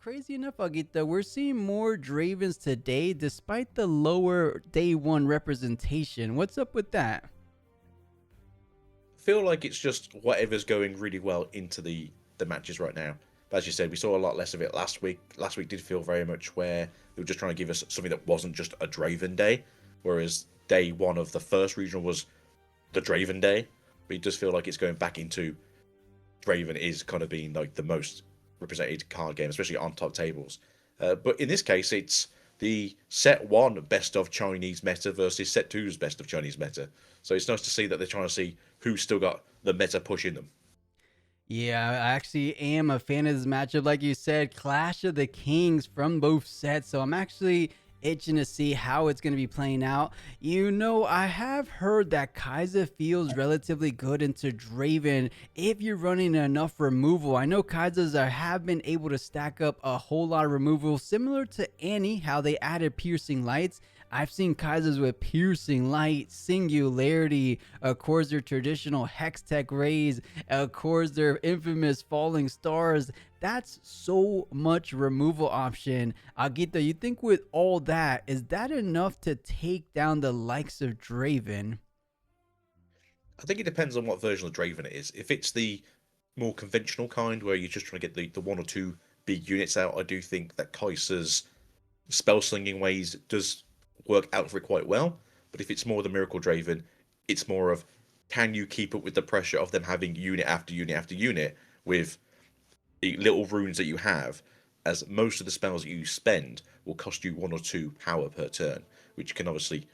crazy enough, Agita, we're seeing more Dravens today despite the lower day one representation. What's up with that? Feel like it's just whatever's going really well into the matches right now. But as you said, we saw a lot less of it last week. Last week did feel very much where they were just trying to give us something that wasn't just a Draven day, whereas day one of the first regional was the Draven day. But it does feel like it's going back into Draven is kind of being like the most represented card game, especially on top tables. But in this case, it's the set one best of Chinese meta versus set two's best of Chinese meta. So it's nice to see that they're trying to see who's still got the meta push in them. Yeah, I actually am a fan of this matchup. Like you said, Clash of the Kings from both sets. So I'm actually itching to see how it's going to be playing out. I have heard that Kaiser feels relatively good into Draven if you're running enough removal. I know Kaisers have been able to stack up a whole lot of removal, similar to Annie, how they added Piercing Lights. I've seen Kaisers with Piercing Light, Singularity, of course their traditional Hextech Rays, of course their infamous Falling Stars. That's so much removal option. Agita, you think with all that, is that enough to take down the likes of Draven? I think it depends on what version of Draven it is. If it's the more conventional kind where you're just trying to get the one or two big units out, I do think that Kaiser's spell slinging ways does work out for it quite well. But if it's more the Miracle Draven, it's more of can you keep up with the pressure of them having unit after unit after unit with the little runes that you have, as most of the spells that you spend will cost you one or two power per turn, which can obviously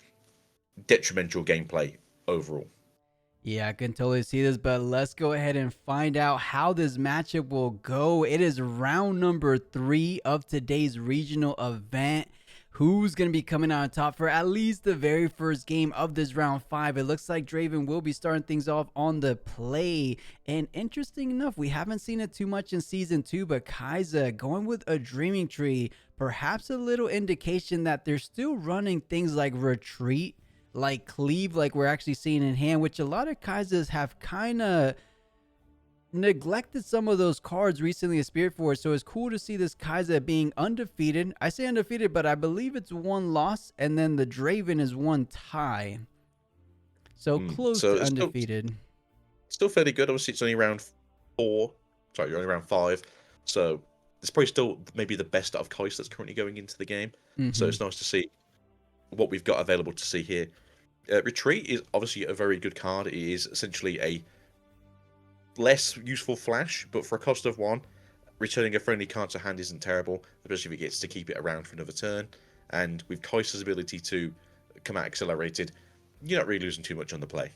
detriment your gameplay overall. Yeah, I can totally see this, but let's go ahead and find out how this matchup will go. It is round number 3 of today's regional event. Who's going to be coming out on top for at least the very first game of this round 5? It looks like Draven will be starting things off on the play. And interesting enough, we haven't seen it too much in Season 2, but Kaiser going with a Dreaming Tree, perhaps a little indication that they're still running things like Retreat, like Cleave, like we're actually seeing in hand, which a lot of Kaisers have kind of neglected some of those cards recently at Spiritforged. So it's cool to see this Kaiser being undefeated. I say undefeated, but I believe it's one loss, and then the Draven is one tie. So close So to it's undefeated. still fairly good. Obviously, it's only round four. Sorry, you're only round five. So it's probably still maybe the best out of Kai's that's currently going into the game. So Mm-hmm. it's nice to see what we've got available to see here. Retreat is obviously a very good card. It is essentially a less useful flash, but for a cost of one, returning a friendly card to hand isn't terrible, especially if it gets to keep it around for another turn. And with Kaiser's ability to come out accelerated, you're not really losing too much on the play.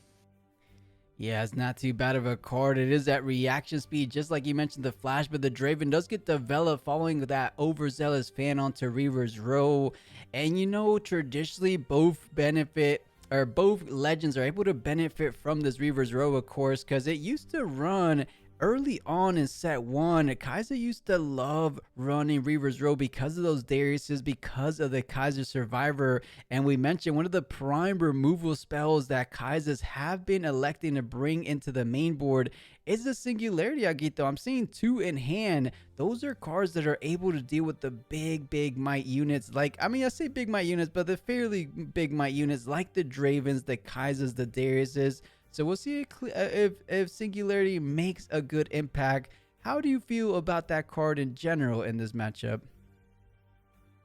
Yeah, it's not too bad of a card. It is that reaction speed, just like you mentioned the Flash, but the Draven does get developed following that overzealous fan onto Reaver's Row. And traditionally both benefit, or both legends are able to benefit from this Reaver's Row, of course, because it used to run early on in set one. Kaiser used to love running Reaver's Row because of those Dariuses, because of the Kaiser Survivor. And we mentioned one of the prime removal spells that Kaisers have been electing to bring into the main board is the Singularity, Agito. I'm seeing 2 in hand. Those are cards that are able to deal with the big might units. I say big might units, but the fairly big might units like the Dravens, the Kaisers, the Dariuses. So we'll see if Singularity makes a good impact. How do you feel about that card in general in this matchup?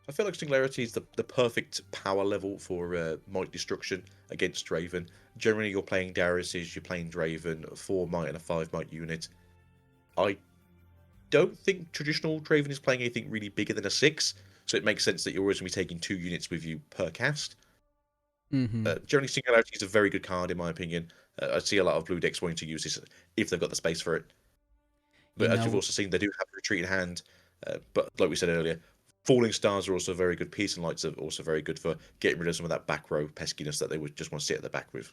I feel like Singularity is the perfect power level for Might Destruction against Draven. Generally, you're playing Darius's, you're playing Draven, a 4 Might and a 5 Might unit. I don't think traditional Draven is playing anything really bigger than a 6, so it makes sense that you're always going to be taking 2 units with you per cast. Mm-hmm. Generally, Singularity is a very good card, in my opinion. I see a lot of blue decks wanting to use this if they've got the space for it. You But as you've know, also seen, they do have Retreat in hand. But like we said earlier, Falling Stars are also very good. Piercing Lights are also very good for getting rid of some of that back row peskiness that they would just want to sit at the back with.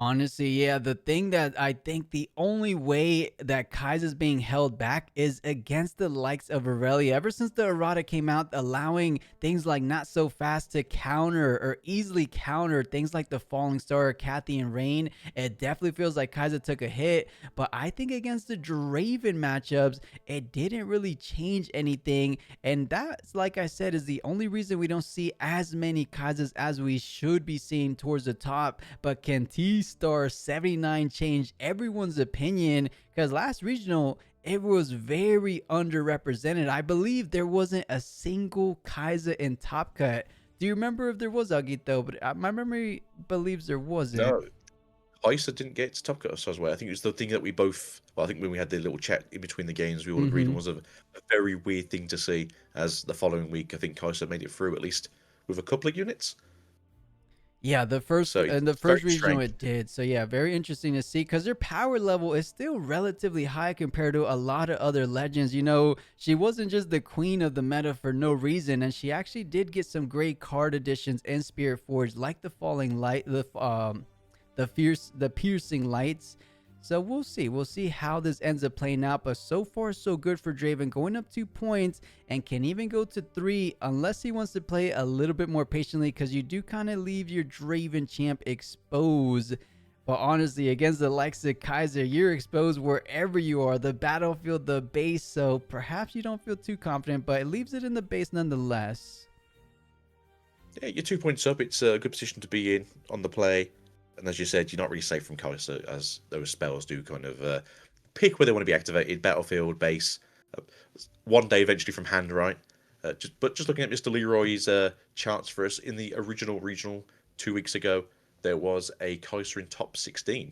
Honestly, yeah, the thing that I think the only way that Kaiser's being held back is against the likes of Aurelia. Ever since the errata came out, allowing things like Not So Fast to counter or easily counter things like the Falling Star, Kathy, and Rain, it definitely feels like Kaiser took a hit. But I think against the Draven matchups, it didn't really change anything. And that's, like I said, is the only reason we don't see as many Kaisers as we should be seeing towards the top. But can T-Star 79 change everyone's opinion? Because last regional, it was very underrepresented. I believe there wasn't a single Kaiser in Top Cut. Do you remember if there was, Agito? But my memory believes there wasn't. No, Isa didn't get to top cut us as well. I think it was the thing that we both. Well, I think when we had the little chat in between the games, we all agreed it Hmm. was a very weird thing to see. As the following week, I think Kaiser made it through at least with a couple of units. Yeah, the first So and the it's very first regional strange. it did. So yeah, very interesting to see because their power level is still relatively high compared to a lot of other legends. She wasn't just the queen of the meta for no reason, and she actually did get some great card additions in Spirit Forge, like the Falling Light, the Piercing Lights. So we'll see. We'll see how this ends up playing out. But so far, so good for Draven, going up 2 points and can even go to 3 unless he wants to play a little bit more patiently, because you do kind of leave your Draven champ exposed. But honestly, against the likes of Kaiser, you're exposed wherever you are, the battlefield, the base. So perhaps you don't feel too confident, but it leaves it in the base nonetheless. Yeah, you're 2 points up. It's a good position to be in on the play. And as you said, you're not really safe from Kaiser, as those spells do kind of pick where they want to be activated. Battlefield, base, uh, one day eventually from hand, right? Just looking at Mr. Leroy's charts for us in the original regional 2 weeks ago, there was a Kaiser in top 16.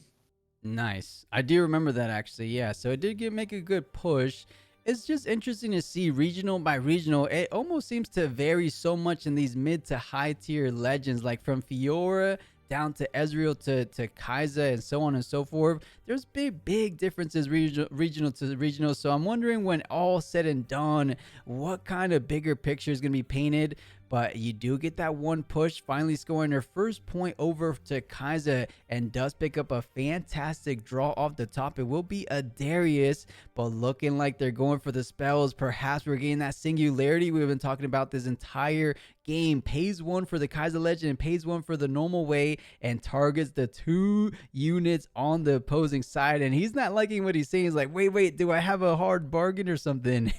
Nice. I do remember that actually. Yeah. So it did make a good push. It's just interesting to see regional by regional. It almost seems to vary so much in these mid to high tier legends, like from Fiora down to Ezreal to Kaiser and so on and so forth. There's big differences regional to regional. So I'm wondering, when all said and done, what kind of bigger picture is going to be painted. But you do get that one push, finally scoring her first point over to Kaiser, and does pick up a fantastic draw off the top. It will be a Darius, but looking like they're going for the spells. Perhaps we're getting that singularity we've been talking about this entire game. Pays one for the Kaiser Legend and pays one for the normal way, and targets the 2 units on the opposing side. And he's not liking what he's saying. He's like, wait, do I have a hard bargain or something?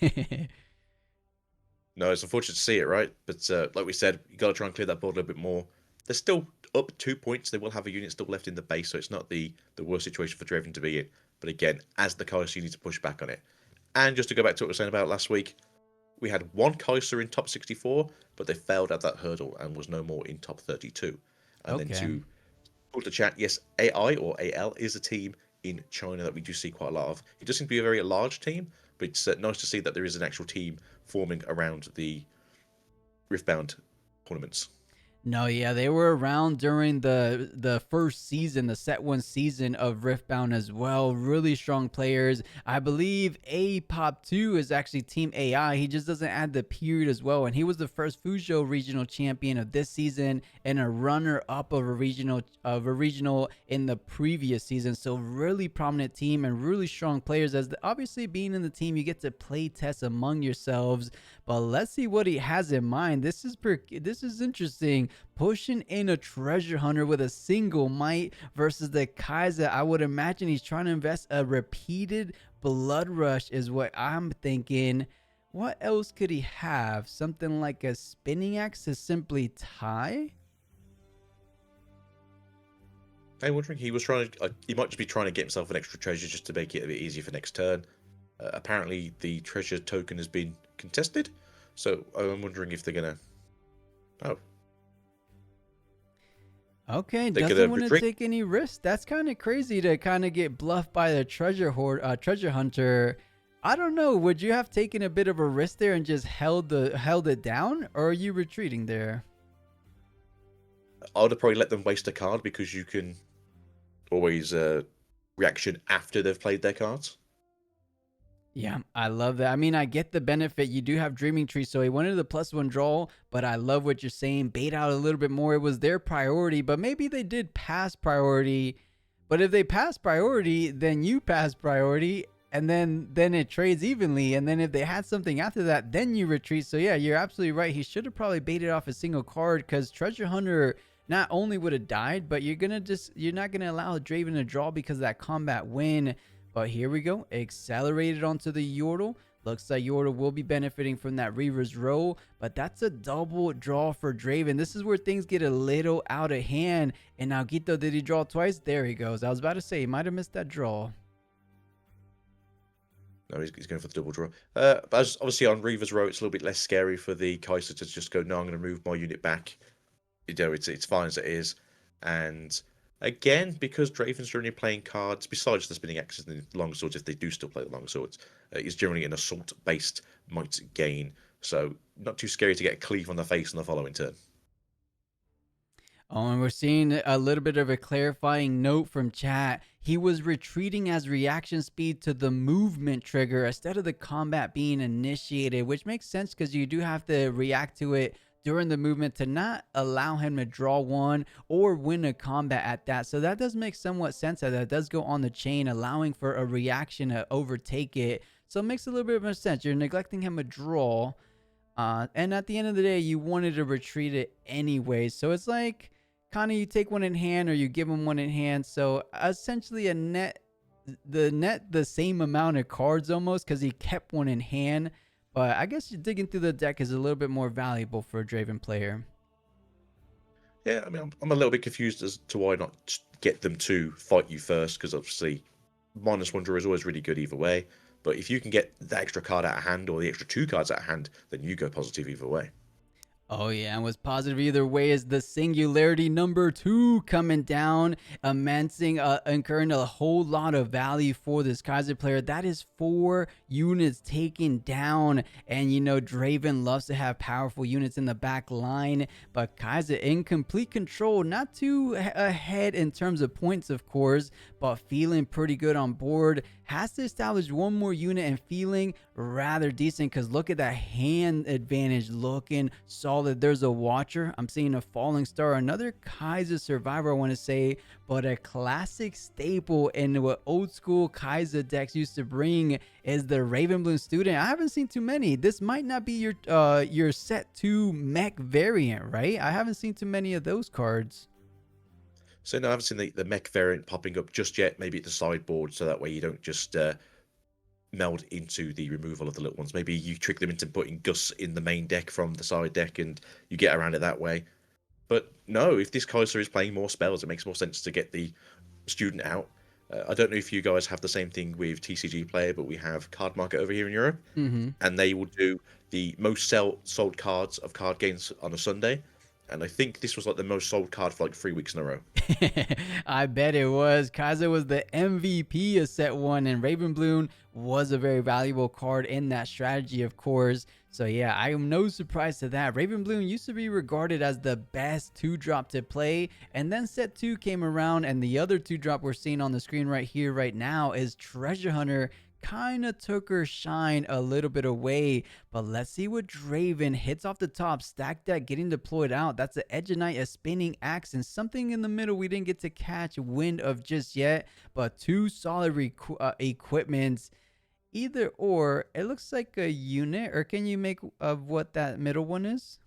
No, it's unfortunate to see it, right? But like we said, you got to try and clear that board a little bit more. They're still up 2 points. They will have a unit still left in the base, so it's not the worst situation for Draven to be in. But again, as the Kaiser, you need to push back on it. And just to go back to what we were saying about last week, we had one Kaiser in top 64, but they failed at that hurdle and was no more in top 32. And then Okay. to put the chat, yes, AI or AL is a team in China that we do see quite a lot of. It does seem to be a very large team, but it's nice to see that there is an actual team forming around the Riftbound tournaments. No, yeah, they were around during the first season, the set one season of Riftbound as well. Really strong players. I believe A Pop 2 is actually Team AI. He just doesn't add the period as well. And he was the first Fuzhou regional champion of this season and a runner up of a regional in the previous season. So really prominent team and really strong players. Obviously being in the team, you get to play test among yourselves. But let's see what he has in mind. This is interesting. Pushing in a treasure hunter with a single might versus the Kaiser. I would imagine he's trying to invest a repeated blood rush, is what I'm thinking. What else could he have? Something like a spinning axe to simply tie? I'm wondering, he was trying to, he might just be trying to get himself an extra treasure just to make it a bit easier for next turn. Apparently, the treasure token has been contested, so I'm wondering if they're gonna. Oh, Okay, they're doesn't gonna want to retreat. take any risks. That's kind of crazy to kind of get bluffed by the treasure hunter. I don't know. Would you have taken a bit of a risk there and just held it down, or are you retreating there? I would have probably let them waste a card because you can always reaction after they've played their cards. Yeah, I love that. I mean, I get the benefit. You do have Dreaming Tree, so he wanted the +1 draw, but I love what you're saying. Bait out a little bit more. It was their priority, but maybe they did pass priority. But if they pass priority, then you pass priority, and then it trades evenly. And then if they had something after that, then you retreat. So yeah, you're absolutely right. He should have probably baited off a single card, because Treasure Hunter not only would have died, but you're not gonna allow Draven to draw because of that combat win. But here we go, accelerated onto the Yordle. Looks like Yordle will be benefiting from that Reaver's Row, but that's a double draw for Draven. This is where things get a little out of hand. And now Gito, did he draw twice? There he goes. I was about to say, he might have missed that draw. No, he's going for the double draw. But as obviously on Reaver's Row, it's a little bit less scary for the Kaiser to just go, no, I'm going to move my unit back. You know, it's fine as it is. And again, because Draven's generally playing cards, besides the spinning axes and the long swords, if they do still play the long swords, is generally an assault-based might gain. So not too scary to get a cleave on the face on the following turn. Oh, and we're seeing a little bit of a clarifying note from chat. He was retreating as reaction speed to the movement trigger instead of the combat being initiated, which makes sense because you do have to react to it during the movement to not allow him to draw one or win a combat at that. So that does make somewhat sense that does go on the chain, allowing for a reaction to overtake it. So it makes a little bit more sense. You're neglecting him a draw. And at the end of the day, you wanted to retreat it anyway. So it's like kind of you take one in hand or you give him one in hand. So essentially the same amount of cards almost, because he kept one in hand. But I guess digging through the deck is a little bit more valuable for a Draven player. Yeah, I mean, I'm a little bit confused as to why not get them to fight you first, because obviously -1 draw is always really good either way. But if you can get the extra card out of hand or the extra 2 cards out of hand, then you go positive either way. Oh yeah, and what's positive either way is the singularity number 2 coming down, incurring a whole lot of value for this Kaiser player. That is 4 units taken down, and you know Draven loves to have powerful units in the back line, but Kaiser in complete control, not too ahead in terms of points of course, but feeling pretty good on board. Has to establish one more unit and feeling rather decent, because look at that hand advantage looking solid. There's a Watcher. I'm seeing a Falling Star, another Kaiser Survivor I want to say, but a classic staple in what old school Kaiser decks used to bring is the Ravenbloom Student. I haven't seen too many. This might not be your set 2 mech variant, right? I haven't seen too many of those cards. So no, I haven't seen the mech variant popping up just yet. Maybe at the sideboard, so that way you don't just meld into the removal of the little ones. Maybe you trick them into putting Gus in the main deck from the side deck, and you get around it that way. But no, if this Kaiser is playing more spells, it makes more sense to get the student out. I don't know if you guys have the same thing with TCG Player, but we have Card Market over here in Europe, and they will do the most sold cards of card games on a Sunday. And I think this was like the most sold card for like 3 weeks in a row. I bet it was. Kaiser was the MVP of set 1, and Ravenbloom was a very valuable card in that strategy, of course. So yeah, I am no surprise to that. Ravenbloom used to be regarded as the best 2-drop to play, and then set 2 came around, and the other 2-drop we're seeing on the screen right here right now is Treasure Hunter. Kind of took her shine a little bit away, but let's see what Draven hits off the top. Stack deck getting deployed out. That's an Edge of Night, a spinning axe, and something in the middle we didn't get to catch wind of just yet, but 2 solid equipments. Either or, it looks like a unit, or can you make of what that middle one is?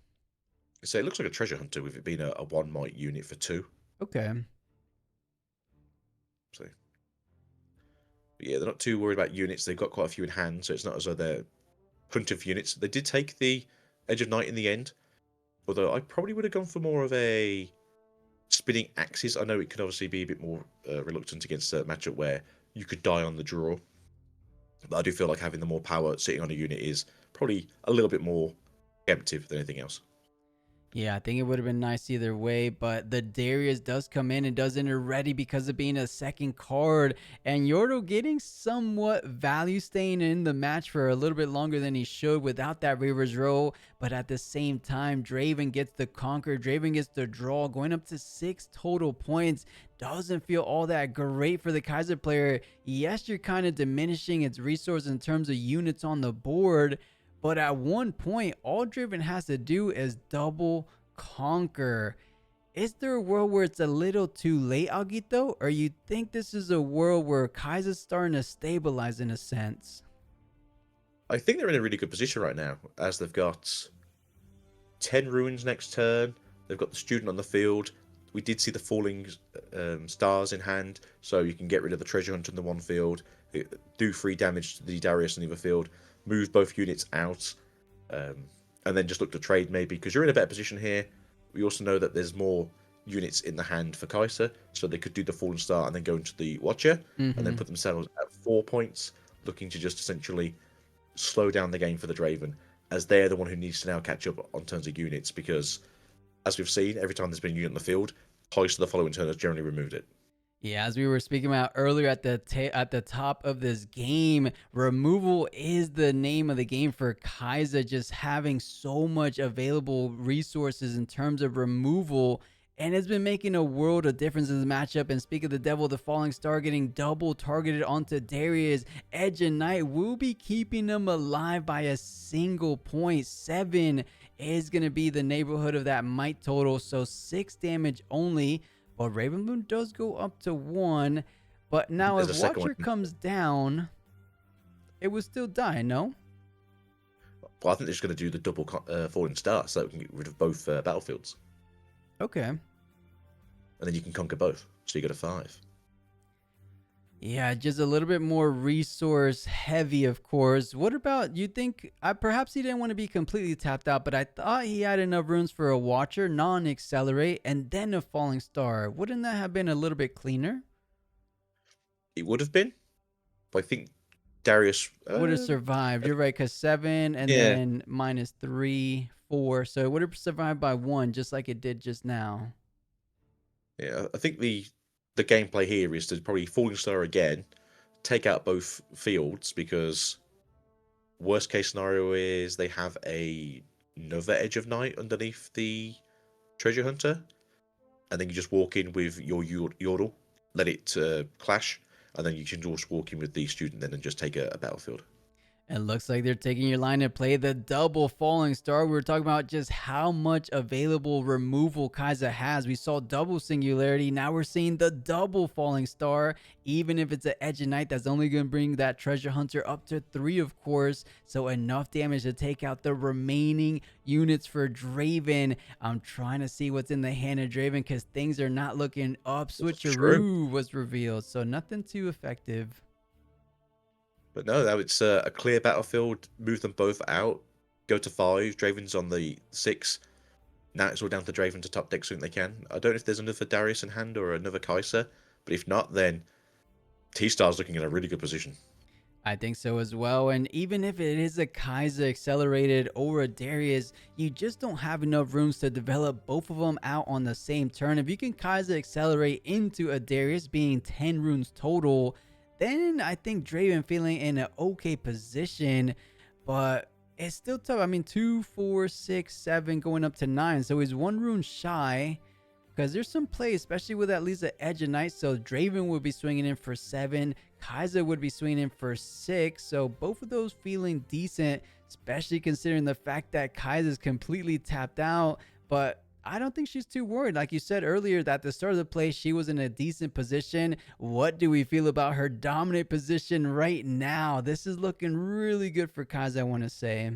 So it looks like a Treasure Hunter with it being a 1 might unit for 2. Okay. So yeah, they're not too worried about units. They've got quite a few in hand, so it's not as though they're hunting for units. They did take the Edge of Night in the end, although I probably would have gone for more of a spinning axes. I know it can obviously be a bit more reluctant against a matchup where you could die on the draw, but I do feel like having the more power sitting on a unit is probably a little bit more emptive than anything else. Yeah, I think it would have been nice either way, but the Darius does come in and does enter ready because of being a second card, and Yordle getting somewhat value staying in the match for a little bit longer than he should without that Reaver's Row, but at the same time, Draven gets the conquer, Draven gets the draw, going up to 6 total points. Doesn't feel all that great for the Kaiser player. Yes, you're kind of diminishing its resources in terms of units on the board, but at one point, all Draven has to do is double conquer. Is there a world where it's a little too late, Aguito? Or you think this is a world where Kaiser's starting to stabilize in a sense? I think they're in a really good position right now, as they've got 10 ruins next turn. They've got the student on the field. We did see the falling stars in hand, so you can get rid of the treasure hunter in the one field, do 3 damage to the Darius in the other field, move both units out, and then just look to trade maybe, because you're in a better position here. We also know that there's more units in the hand for Kaiser, so they could do the fallen star and then go into the Watcher, and then put themselves at 4 points, looking to just essentially slow down the game for the Draven, as they're the one who needs to now catch up on terms of units, because as we've seen, every time there's been a unit in the field, Kaiser the following turn has generally removed it. Yeah, as we were speaking about earlier at the top of this game, removal is the name of the game for Kaiser, just having so much available resources in terms of removal. And it's been making a world of difference in the matchup. And speak of the devil, the falling star getting double targeted onto Darius. Edge and Knight will be keeping them alive by a single point. 7 is going to be the neighborhood of that might total. So 6 damage only. But Ravenloom does go up to 1. But now if Watcher comes down, it would still die, no? Well, I think they're just going to do the double falling star, so we can get rid of both battlefields. Okay. And then you can conquer both, so you go to 5. Yeah, just a little bit more resource heavy, of course. What about, you think, perhaps he didn't want to be completely tapped out, but I thought he had enough runes for a Watcher, non-accelerate, and then a falling star. Wouldn't that have been a little bit cleaner? It would have been, but I think Darius would have survived. You're right, because 7 and then -3, 4. So it would have survived by 1, just like it did just now. Yeah, I think the gameplay here is to probably falling star again, take out both fields, because worst case scenario is they have another Edge of Night underneath the treasure hunter, and then you just walk in with your Yordle, let it clash, and then you can just walk in with the student then and just take a battlefield. It looks like they're taking your line to play the double falling star. We were talking about just how much available removal Kaiser has. We saw double singularity. Now we're seeing the double falling star. Even if it's an Edge of Night, that's only going to bring that treasure hunter up to 3, of course. So enough damage to take out the remaining units for Draven. I'm trying to see what's in the hand of Draven because things are not looking up. Switcheroo was revealed, so nothing too effective. But no, now it's a clear battlefield. Move them both out. Go to 5. Draven's on the 6. Now it's all down to Draven to top deck something they can. I don't know if there's another Darius in hand or another Kaiser. But if not, then T-Star's looking in a really good position. I think so as well. And even if it is a Kaiser accelerated or a Darius, you just don't have enough rooms to develop both of them out on the same turn. If you can Kaiser accelerate into a Darius being 10 runes total, then I think Draven feeling in an okay position, but it's still tough. I mean, 2, 4, 6, 7 going up to 9. So he's 1 rune shy because there's some play, especially with at least an Edge of Night. So Draven would be swinging in for 7. Kaiser would be swinging in for 6. So both of those feeling decent, especially considering the fact that Kaiser's completely tapped out. But I don't think she's too worried. Like you said earlier, that at the start of the play, she was in a decent position. What do we feel about her dominant position right now? This is looking really good for Kaiser, I want to say.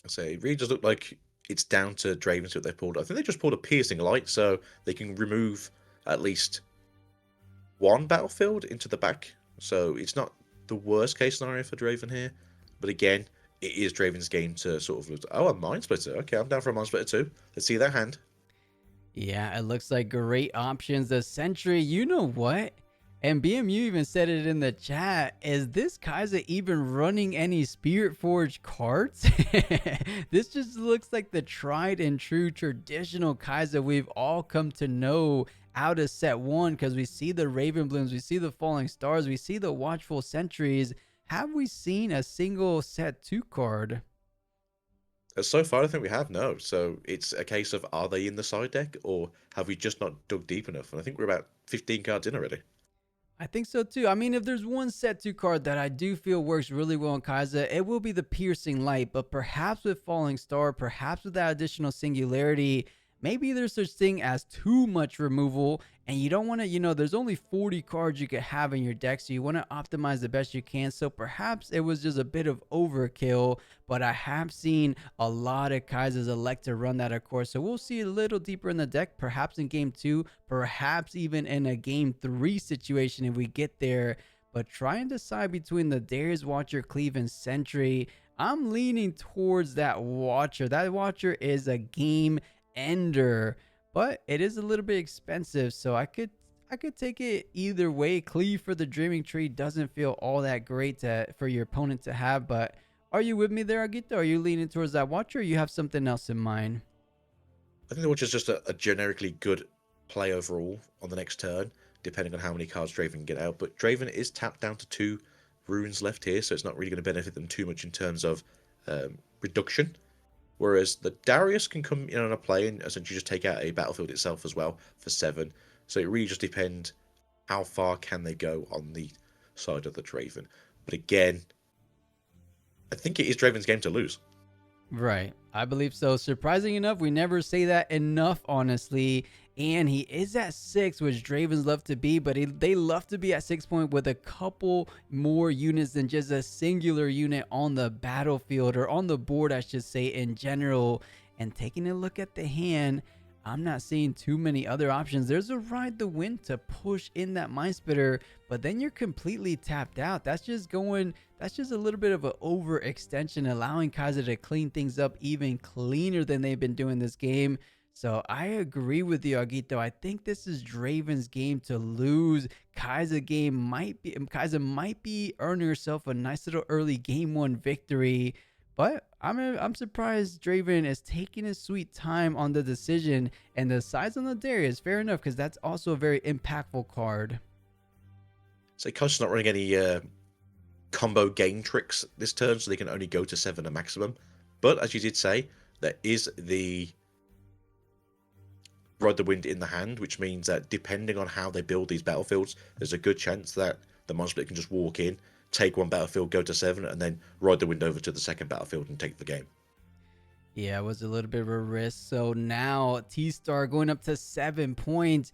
It really does look like it's down to Draven what they've pulled. I think they just pulled a Piercing Light, so they can remove at least 1 battlefield into the back. So it's not the worst case scenario for Draven here. But again, it is Draven's game to sort of look, oh, a Mind Splitter. Okay, I'm down for a Mind Splitter too. Let's see that hand. Yeah, it looks like great options. The Sentry, you know what? And BMU even said it in the chat. Is this Kaiser even running any Spiritforged cards? This just looks like the tried and true traditional Kaiser we've all come to know out of set 1, because we see the Raven Blooms, we see the Falling Stars, we see the Watchful Sentries. Have we seen a single set 2 card? So far, I think we have, no. So it's a case of, are they in the side deck, or have we just not dug deep enough? And I think we're about 15 cards in already. I think so too. I mean, if there's one set 2 card that I do feel works really well in Kaiser, it will be the Piercing Light. But perhaps with Falling Star, perhaps with that additional singularity, maybe there's such thing as too much removal, and you don't want to, there's only 40 cards you could have in your deck, so you want to optimize the best you can. So perhaps it was just a bit of overkill, but I have seen a lot of Kaisers elect to run that, of course. So we'll see a little deeper in the deck, perhaps in game 2, perhaps even in a game 3 situation if we get there. But try and decide between the Darius Watcher, Cleave, and Sentry. I'm leaning towards that Watcher. That Watcher is a game ender, but it is a little bit expensive, so I could take it either way. Cleave for the Dreaming Tree doesn't feel all that great for your opponent to have, but are you with me there, Agito? Are you leaning towards that Watcher, or you have something else in mind? I think the Watch is just a generically good play overall on the next turn, depending on how many cards Draven can get out. But Draven is tapped down to 2 runes left here, so it's not really going to benefit them too much in terms of reduction. Whereas the Darius can come in on a play and essentially just take out a battlefield itself as well for 7. So it really just depends how far can they go on the side of the Draven. But again, I think it is Draven's game to lose. Right. I believe so. Surprising enough, we never say that enough, honestly. And he is at 6, which Dravens love to be, but they love to be at 6 point with a couple more units than just a singular unit on the battlefield, or on the board, I should say, in general. And taking a look at the hand, I'm not seeing too many other options. There's a Ride the Wind to push in that Mind Splitter, but then you're completely tapped out. That's just a little bit of an overextension, allowing Kaiser to clean things up even cleaner than they've been doing this game. So I agree with you, Agito. I think this is Draven's game to lose. Kaiser might be earning herself a nice little early game 1 victory. But I'm surprised Draven is taking his sweet time on the decision, and the size on the Darius, fair enough, because that's also a very impactful card. So Kaiser's not running any combo game tricks this turn, so they can only go to 7 a maximum. But as you did say, there is the Ride the Wind in the hand, which means that depending on how they build these battlefields, there's a good chance that the Mind Splitter can just walk in, take 1 battlefield, go to 7, and then Ride the Wind over to the second battlefield and take the game. Yeah, it was a little bit of a risk. So now T-Star going up to 7 points.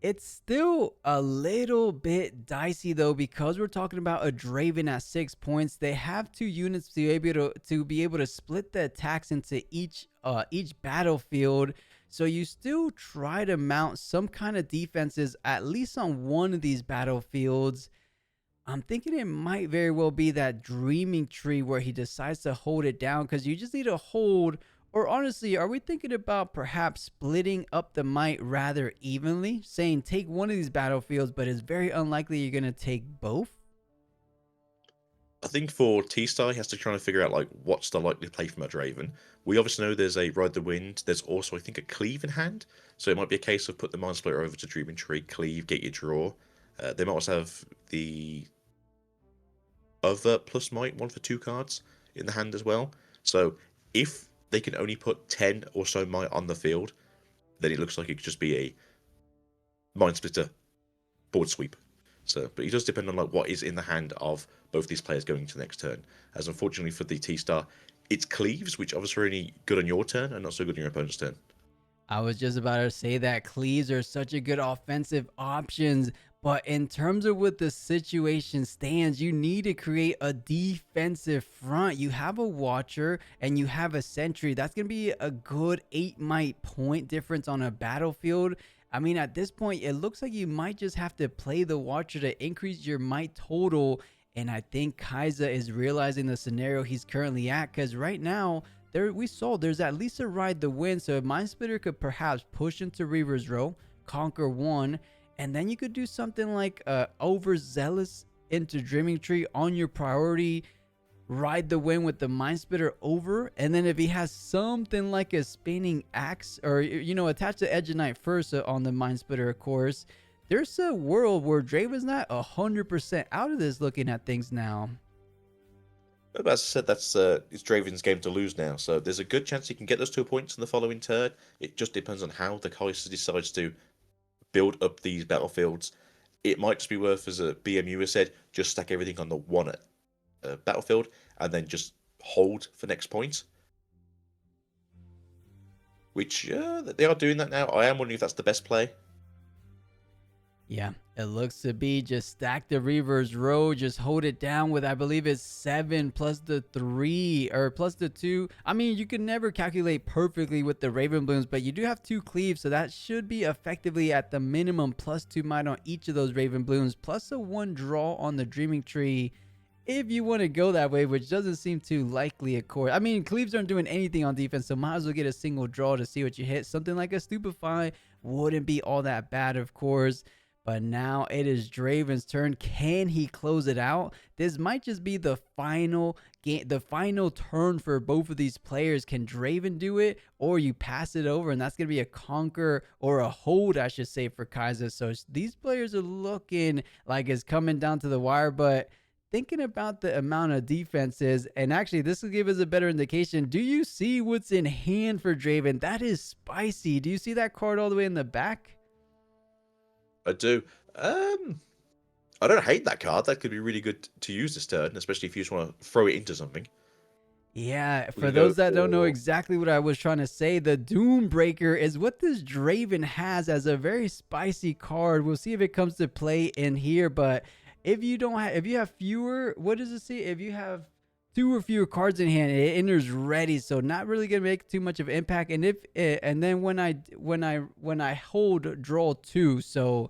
It's still a little bit dicey though, because we're talking about a Draven at 6 points. They have 2 units to be able to split the attacks into each battlefield. So you still try to mount some kind of defenses at least on one of these battlefields. I'm thinking it might very well be that Dreaming Tree where he decides to hold it down, because you just need to hold. Or honestly, are we thinking about perhaps splitting up the might rather evenly, saying take one of these battlefields, but it's very unlikely you're going to take both? I think for T-Star, he has to try and figure out like what's the likely play from a Draven. We obviously know there's a Ride the Wind. There's also, I think, a Cleave in hand. So it might be a case of put the Mind Splitter over to Dreaming Tree, Cleave, get your draw. They might also have the other plus might, 1 for 2 cards in the hand as well. So if they can only put 10 or so might on the field, then it looks like it could just be a Mind Splitter board sweep. So, but it does depend on like what is in the hand of both these players going into the next turn. As unfortunately for the T-Star, it's Cleaves, which obviously are only good on your turn and not so good on your opponent's turn. I was just about to say that Cleaves are such a good offensive options, but in terms of what the situation stands, you need to create a defensive front. You have a Watcher and you have a Sentry. That's going to be a good 8 might point difference on a battlefield. I mean, at this point, it looks like you might just have to play the Watcher to increase your might total. And I think Kaiser is realizing the scenario he's currently at, because right now, there's at least a Ride the Wind. So Mind Splitter could perhaps push into Reaver's Row, conquer 1, and then you could do something like Overzealous into Dreaming Tree on your priority, Ride the Wind with the Mind Splitter over, and then if he has something like a Spinning Axe, or attach the Edge of Night first on the Mind Splitter, of course, there's a world where Draven's not 100% out of this looking at things now. But as I said, that's it's Draven's game to lose now. So there's a good chance he can get those 2 points in the following turn. It just depends on how the Kaiser decides to build up these battlefields. It might just be worth, as a BMU has said, just stack everything on the one battlefield and then just hold for next point. which they are doing that now. I am wondering if that's the best play. Yeah, it looks to be just stack the Reaver's Row, just hold it down with, I believe it's 7 plus the 3 or plus the 2. I mean, you can never calculate perfectly with the Raven Blooms, but you do have 2 cleaves, so that should be effectively at the minimum plus 2 might on each of those Raven Blooms, plus a 1 draw on the Dreaming Tree. If you want to go that way, which doesn't seem too likely, of course. I mean, cleaves aren't doing anything on defense, so might as well get a single draw to see what you hit. Something like a Stupefy wouldn't be all that bad, of course. But now it is Draven's turn. Can he close it out? This might just be the final game, the final turn for both of these players. Can Draven do it, or you pass it over, and that's gonna be a conquer or a hold, I should say, for Kaiser. So these players are looking like it's coming down to the wire, but thinking about the amount of defenses, and actually this will give us a better indication. Do you see what's in hand for Draven? That is spicy. Do you see that card all the way in the back? I do. I don't hate that card. That could be really good to use this turn, especially if you just want to throw it into something. Yeah, for those that don't know exactly what I was trying to say, the Doombreaker is what this Draven has as a very spicy card. We'll see if it comes to play in here, but if you don't have, if you have fewer, what does it say? If you have 2 or fewer cards in hand, it enters ready, so not really gonna make too much of an impact. And if and then when I hold, draw 2, so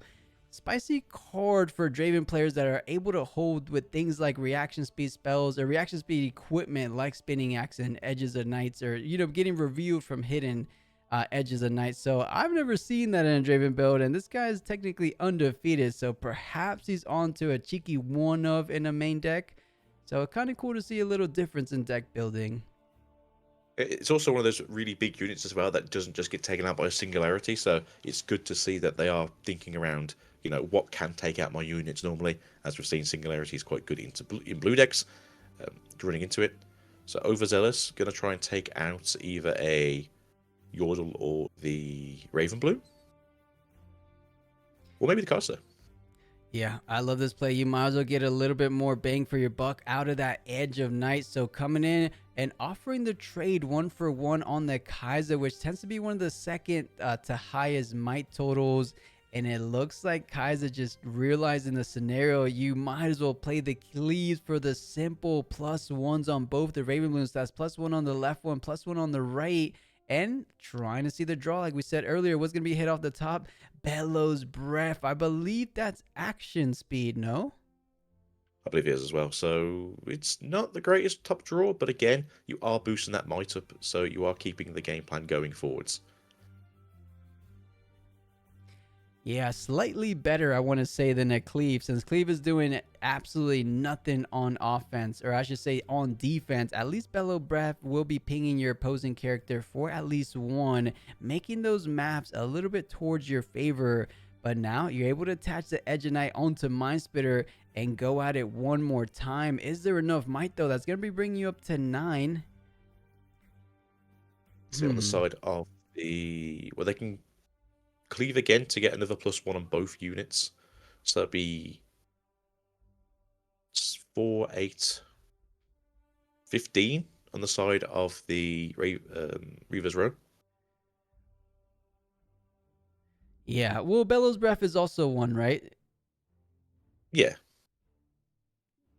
spicy card for Draven players that are able to hold with things like reaction speed spells or reaction speed equipment like Spinning Axe and Edges of Nights, or getting revealed from hidden Edges of Night. So I've never seen that in a Draven build, and this guy is technically undefeated, so perhaps he's on to a cheeky one of in a main deck. So kind of cool to see a little difference in deck building. It's also one of those really big units as well that doesn't just get taken out by a singularity, so it's good to see that they are thinking around, what can take out my units normally. As we've seen, singularity is quite good in blue decks, running into it. So Overzealous, going to try and take out either a Yordle or the Raven Blue, or maybe the Kaiser. Yeah, I love this play. You might as well get a little bit more bang for your buck out of that Edge of Night. So coming in and offering the trade 1-for-1 on the Kaiser, which tends to be one of the second to highest might totals. And it looks like Kaiser just realizing the scenario. You might as well play the cleaves for the simple +1s on both the Raven Bloom stats. +1 on the left one, +1 on the right. And trying to see the draw, like we said earlier, what's going to be hit off the top. Bellows Breath. I believe that's action speed, no? I believe it is as well. So it's not the greatest top draw, but again, you are boosting that might up, so you are keeping the game plan going forwards. Yeah, slightly better, I want to say, than a Cleave, since Cleave is doing absolutely nothing on offense, or I should say on defense. At least Bellow Breath will be pinging your opposing character for at least 1, making those maps a little bit towards your favor. But now you're able to attach the Edge of Night onto Mind Spitter and go at it one more time. Is there enough might, though? That's going to be bringing you up to 9. See on the side of the... Well, they can cleave again to get another +1 on both units. So that'd be 4, 8, 15 on the side of the Reaver's Row. Yeah, well, Bellows Breath is also 1, right? Yeah.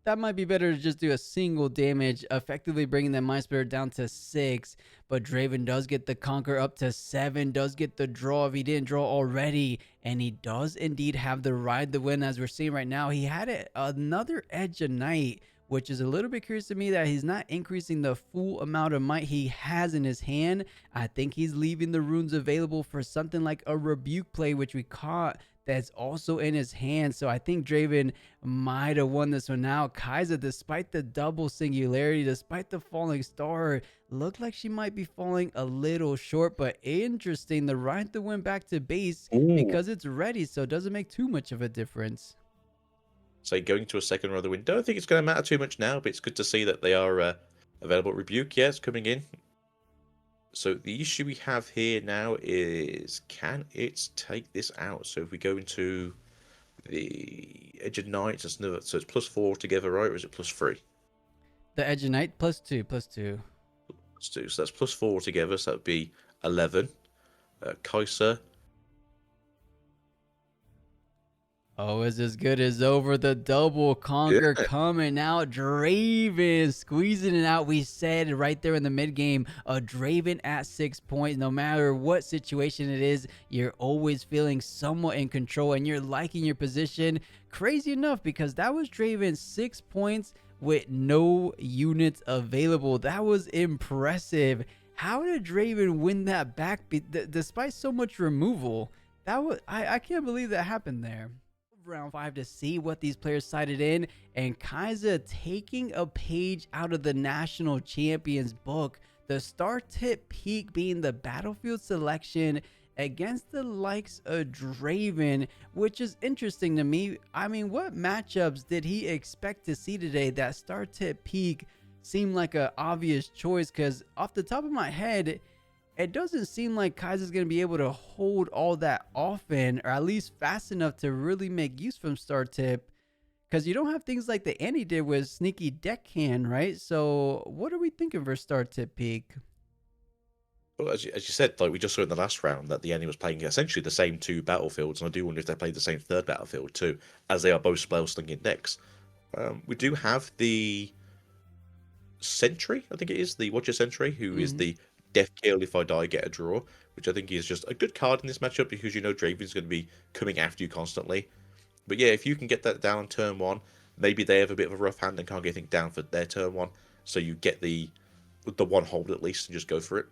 That might be better to just do a single damage, effectively bringing that Mind Spirit down to 6. But Draven does get the Conquer up to 7, does get the draw if he didn't draw already. And he does indeed have the Ride the Wind, as we're seeing right now. He had another Edge of Night, which is a little bit curious to me that he's not increasing the full amount of might he has in his hand. I think he's leaving the runes available for something like a Rebuke play, which we caught, that's also in his hand. So I think Draven might have won this one now. Kaiser, despite the double singularity, despite the falling star, looked like she might be falling a little short, but interesting. The Ride the Wind back to base because it's ready, so it doesn't make too much of a difference. So going to a second row of the wind, don't think it's going to matter too much now, but it's good to see that they are available. Rebuke, yeah, it's coming in. So the issue we have here now is, can it take this out? So if we go into the Edge of Night, so it's +4 together, right? Or is it +3? The Edge of Night +2, +2. +2, so that's +4 together, so that would be 11. Kaiser. Oh, it's as good as over. The double conquer Yeah. coming out. Draven squeezing it out. We said right there in the mid game, a Draven at 6 points. No matter what situation it is, you're always feeling somewhat in control and you're liking your position. Crazy enough, because that was Draven 6 points with no units available. That was impressive. How did Draven win that back despite so much removal? That was I can't believe that happened there. Round 5 to see what these players sided in, and Kaiser taking a page out of the national champions book. The star tip peak being the battlefield selection against the likes of Draven, which is interesting to me. I mean, what matchups did he expect to see today that star tip peak seemed like an obvious choice? Because off the top of my head, it doesn't seem like Kaiser's going to be able to hold all that often, or at least fast enough to really make use from Star Tip. Because you don't have things like the Annie did with Sneaky Deckhand, right? So what are we thinking for Star Tip peak? Well, as you said, like we just saw in the last round, that the enemy was playing essentially the same two battlefields, and I do wonder if they played the same third battlefield too, as they are both spell slinging decks. We do have the Sentry, I think it is, the Watcher Sentry, who is the death kill if I die, get a draw, which I think is just a good card in this matchup because you know Draven's going to be coming after you constantly. But yeah, if you can get that down on turn 1, maybe they have a bit of a rough hand and can't get anything down for their turn 1, so you get the one hold at least and just go for it.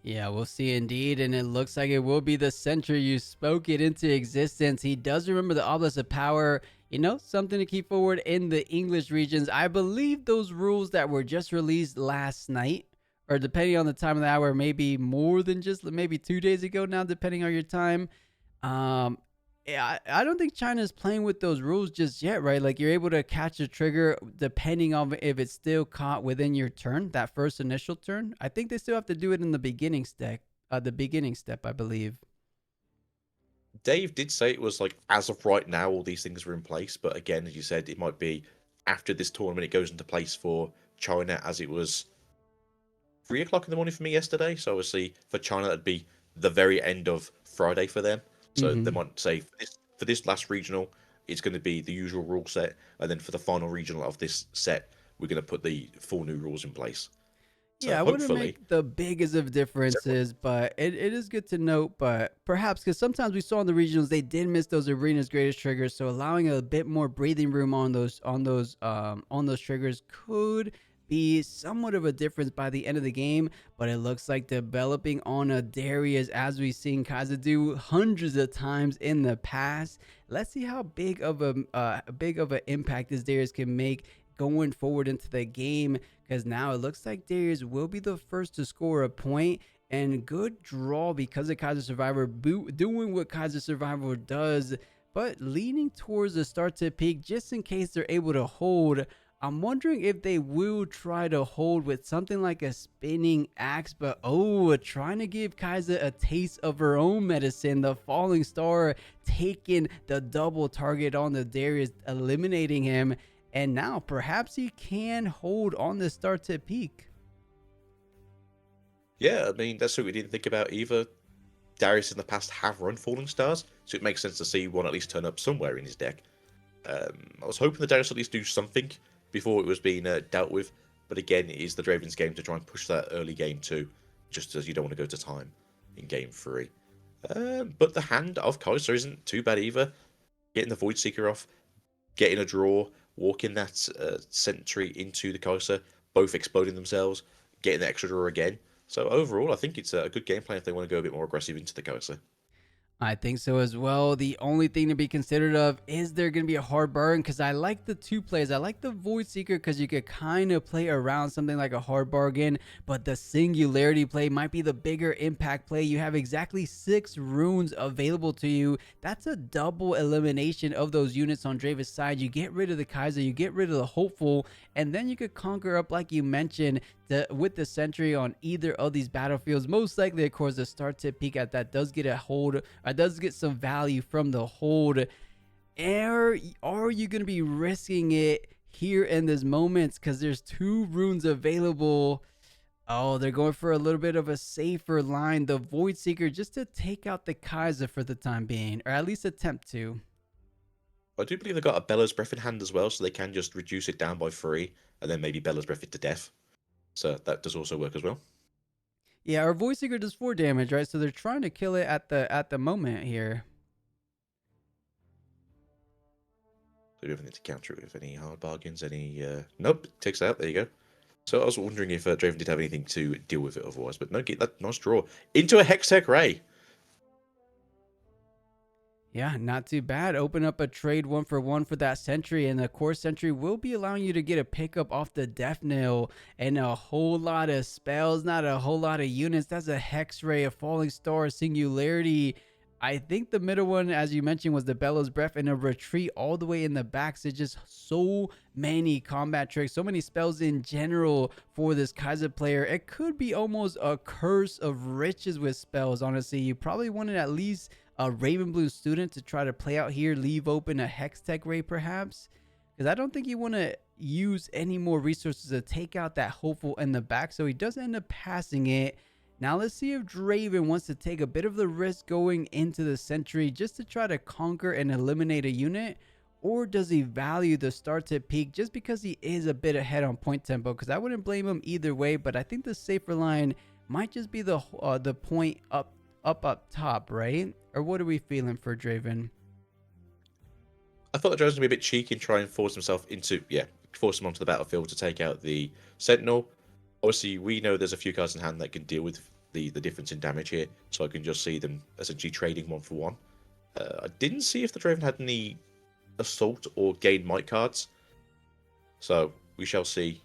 Yeah, we'll see indeed, and it looks like it will be the Sentry. You spoke it into existence. He does remember the Obelisk of Power, you know, something to keep forward in the English regions. I believe those rules that were just released last night, or depending on the time of the hour, maybe more than just maybe 2 days ago now, depending on your time. Yeah, I don't think China's playing with those rules just yet, right? Like you're able to catch a trigger depending on if it's still caught within your turn, that first initial turn. I think they still have to do it in the beginning step, I believe. Dave did say it was like, as of right now, all these things are in place, but again, as you said, it might be after this tournament it goes into place for China, as it was 3 o'clock in the morning for me yesterday. So obviously for China, that'd be the very end of Friday for them. So they might say for this last regional, it's going to be the usual rule set, and then for the final regional of this set, we're going to put the 4 new rules in place. So Yeah, I wouldn't hopefully, make the biggest of differences, but it is good to note. But perhaps because sometimes we saw in the regionals they did miss those arena's greatest triggers, so allowing a bit more breathing room on those triggers could be somewhat of a difference by the end of the game. But it looks like developing on a Darius, as we've seen Kaza do hundreds of times in the past. Let's see how big of an impact this Darius can make going forward into the game, because now it looks like Darius will be the first to score a point, and good draw because of Kaiser Survivor doing what Kaiser Survivor does, but leaning towards the start to peak just in case they're able to hold. I'm wondering if they will try to hold with something like a spinning axe, but trying to give Kaiser a taste of her own medicine. The falling star taking the double target on the Darius, eliminating him. And now perhaps he can hold on the start to peak. yeah, I mean, that's what we didn't think about either. Darius in the past have run Falling Stars, so it makes sense to see one at least turn up somewhere in his deck. I was hoping the Darius at least do something before it was being dealt with, but again, it is the Draven's game to try and push that early game too, just as you don't want to go to time in game 3. But the hand of Kaiser isn't too bad either. Getting the Void Seeker off, getting a draw, walking that Sentry into the Kaiser, both exploding themselves, getting the extra draw again. So overall, I think it's a good game plan if they want to go a bit more aggressive into the Kaiser. I think so as well. The only thing to be considered of is there going to be a hard bargain, because I like the 2 plays. I like the Void Seeker because you could kind of play around something like a hard bargain, but the Singularity play might be the bigger impact play. You have exactly 6 runes available to you. That's a double elimination of those units on Draven's side. You get rid of the Kaiser, you get rid of the Hopeful, and then you could conquer up, like you mentioned, with the Sentry on either of these battlefields. Most likely, of course, the start tip peak at that does get a hold, or does get some value from the hold. Are you going to be risking it here in this moment? Because there's 2 runes available. Oh, they're going for a little bit of a safer line, the Void Seeker, just to take out the Kaiser for the time being, or at least attempt to. I do believe they've got a Bellows Breath in hand as well, so they can just reduce it down by 3, and then maybe Bellows Breath it to death. So that does also work as well. Yeah, our Void Seeker does 4 damage, right? So they're trying to kill it at the moment here. So we do anything to counter it with any hard bargains, any... Nope, takes out, there you go. So I was wondering if Draven did have anything to deal with it otherwise, but no, get that nice draw. Into a Hextech Ray! Yeah, not too bad. Open up a trade 1-for-1 for that Sentry, and the Core Sentry will be allowing you to get a pickup off the Death Nail and a whole lot of spells, not a whole lot of units. That's a Hex Ray, a Falling Star, a Singularity. I think the middle one, as you mentioned, was the Bellows Breath and a Retreat all the way in the back. So just so many combat tricks, so many spells in general for this Kaiser player. It could be almost a curse of riches with spells, honestly. You probably wanted at least a Raven Blue student to try to play out here, leave open a Hextech Ray perhaps, because I don't think you want to use any more resources to take out that Hopeful in the back. So he does end up passing it. Now let's see if Draven wants to take a bit of the risk going into the Sentry just to try to conquer and eliminate a unit, or does he value the start to peak just because he is a bit ahead on point tempo? Because I wouldn't blame him either way, but I think the safer line might just be the point up top, right? Or what are we feeling for Draven? I thought that Draven was going to be a bit cheeky and try and force himself into... Yeah, force him onto the battlefield to take out the Sentinel. Obviously, we know there's a few cards in hand that can deal with the difference in damage here, so I can just see them essentially trading 1-for-1. I didn't see if the Draven had any Assault or Gain Might cards, so we shall see.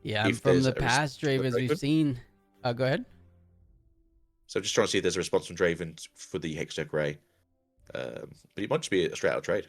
Yeah, and from the past Dravens we've seen... go ahead. So just trying to see if there's a response from Draven for the Hextech Ray. But it might just be a straight out trade.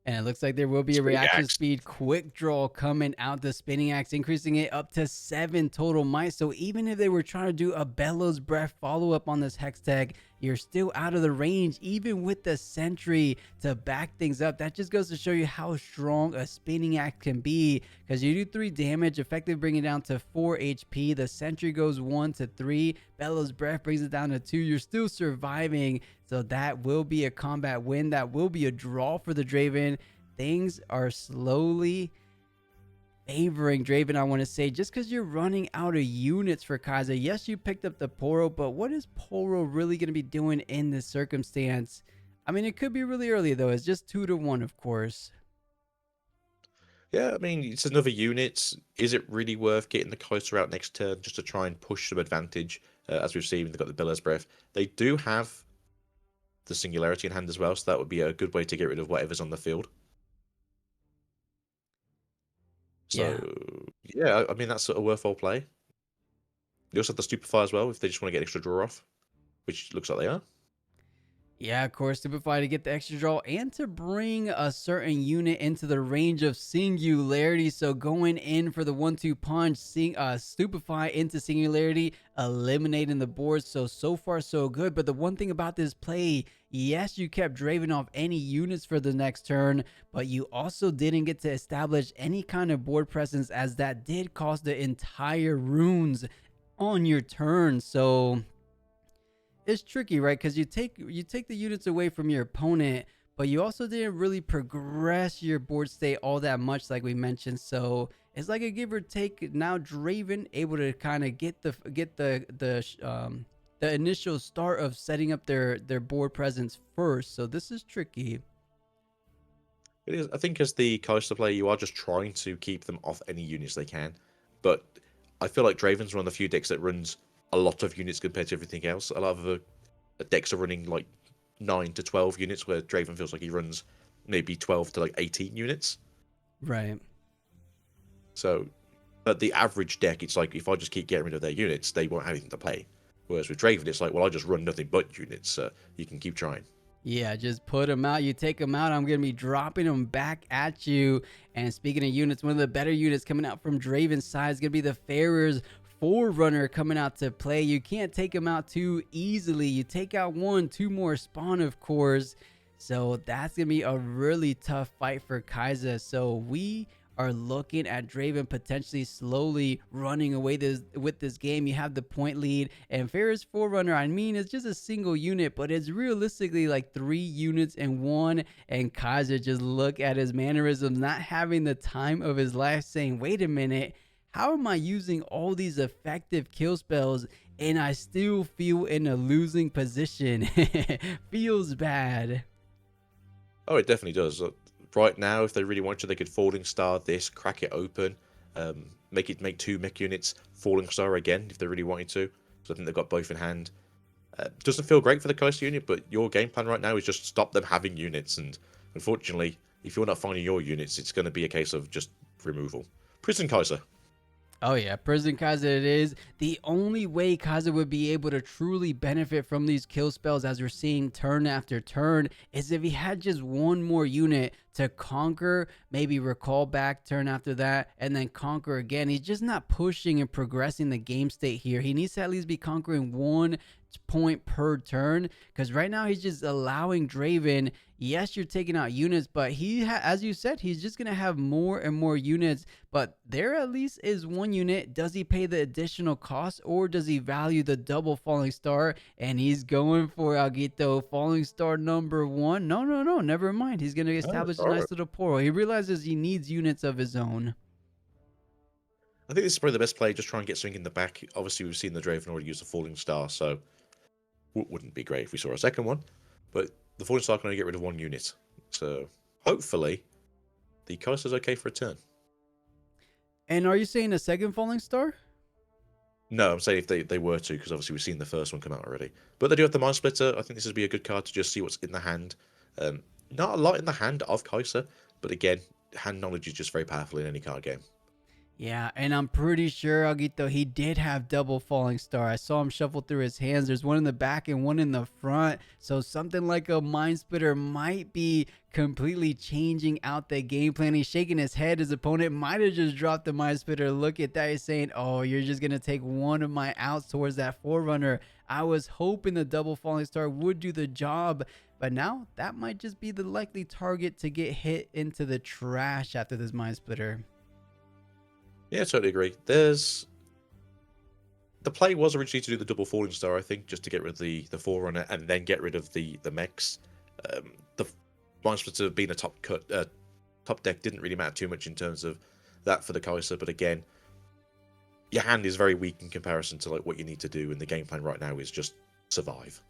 And it looks like there will be a reaction speed quick draw coming out the Spinning Axe, increasing it up to 7 total might. So even if they were trying to do a Bellows Breath follow-up on this Hextech, you're still out of the range, even with the Sentry to back things up. That just goes to show you how strong a Spinning Axe can be, because you do 3 damage, effectively bring it down to 4 HP. The Sentry goes 1 to 3. Bellows Breath brings it down to 2. You're still surviving. So that will be a combat win. That will be a draw for the Draven. Things are slowly favoring Draven, I want to say, just because you're running out of units for Kaiser. Yes, you picked up the Poro, but what is Poro really going to be doing in this circumstance? I mean, it could be really early, though. It's just 2 to 1, of course. Yeah, I mean, it's another unit. Is it really worth getting the Kaiser out next turn just to try and push some advantage? As we've seen, they've got the Bellows Breath. They do have the Singularity in hand as well, so that would be a good way to get rid of whatever's on the field. So, yeah, I mean, that's a worthwhile play. They also have the Stupefy as well, if they just want to get extra draw off, which looks like they are. Yeah, of course, Stupefy to get the extra draw and to bring a certain unit into the range of Singularity. So going in for the 1-2 punch, Stupefy into Singularity, eliminating the board. So far so good. But the one thing about this play, yes, you kept Draven off any units for the next turn, but you also didn't get to establish any kind of board presence, as that did cost the entire runes on your turn. So it's tricky, right? Because you take the units away from your opponent, but you also didn't really progress your board state all that much, like we mentioned. So it's like a give or take. Now Draven able to kind of get the initial start of setting up their board presence first. So this is tricky. It is. I think as the Kaiser player, you are just trying to keep them off any units they can. But I feel like Draven's one of the few decks that runs a lot of units compared to everything else. A lot of the decks are running like 9 to 12 units, where Draven feels like he runs maybe 12 to like 18 units. Right. So, at the average deck, it's like, if I just keep getting rid of their units, they won't have anything to play. Whereas with Draven, it's like, well, I just run nothing but units. You can keep trying. Yeah, just put them out. You take them out, I'm going to be dropping them back at you. And speaking of units, one of the better units coming out from Draven's side is going to be the Farrer's Forerunner coming out to play. You can't take him out too easily. You take out 1, 2 more spawn, of course. So that's going to be a really tough fight for Kaiser. So we are looking at Draven potentially slowly running away with this game. You have the point lead, and Ferris Forerunner, I mean, it's just a single unit, but it's realistically like 3 units in one. And Kaiser, just look at his mannerisms, not having the time of his life, saying, wait a minute, how am I using all these effective kill spells and I still feel in a losing position? Feels bad. Oh, it definitely does. Right now, if they really want to, they could Falling Star this, crack it open, make 2 mech units, Falling Star again if they really wanted to. So I think they've got both in hand. Doesn't feel great for the Kaiser unit, but your game plan right now is just stop them having units. And unfortunately, if you're not finding your units, it's going to be a case of just removal. Prison Kaiser. Oh yeah, Prison Kaiser it is. The only way Kaiser would be able to truly benefit from these kill spells, as we're seeing turn after turn, is if he had just one more unit to conquer, maybe recall back, turn after that, and then conquer again. He's just not pushing and progressing the game state here. He needs to at least be conquering 1 point per turn, because right now he's just allowing Draven, yes, you're taking out units, but as you said, he's just gonna have more and more units. But there at least is 1 unit. Does he pay the additional cost, or does he value the double Falling Star? And he's going for Aguito, Falling Star number 1. No, never mind. He's gonna establish a nice little portal. He realizes he needs units of his own. I think this is probably the best play. Just try and get something in the back. Obviously, we've seen the Draven already use the Falling Star, so wouldn't be great if we saw a second one. But the Falling Star can only get rid of 1 unit. So hopefully the Kaiser's okay for a turn. And are you saying a second Falling Star? No, I'm saying if they were to, because obviously we've seen the first one come out already. But they do have the Mind Splitter. I think this would be a good card to just see what's in the hand. Not a lot in the hand of Kaiser, but again, hand knowledge is just very powerful in any card game. Yeah, and I'm pretty sure, Aguito, he did have double Falling Star. I saw him shuffle through his hands. There's one in the back and one in the front. So something like a Mind Splitter might be completely changing out the game plan. He's shaking his head. His opponent might have just dropped the Mind Splitter. Look at that. He's saying, oh, you're just going to take one of my outs towards that Forerunner. I was hoping the double Falling Star would do the job. But now that might just be the likely target to get hit into the trash after this Mind Splitter. Yeah, totally agree. The play was originally to do the double Falling Star, I think, just to get rid of the Forerunner and then get rid of the mechs. The Mind Splitter being a top deck didn't really matter too much in terms of that for the Kaiser, but again, your hand is very weak in comparison to like what you need to do, and the game plan right now is just survive.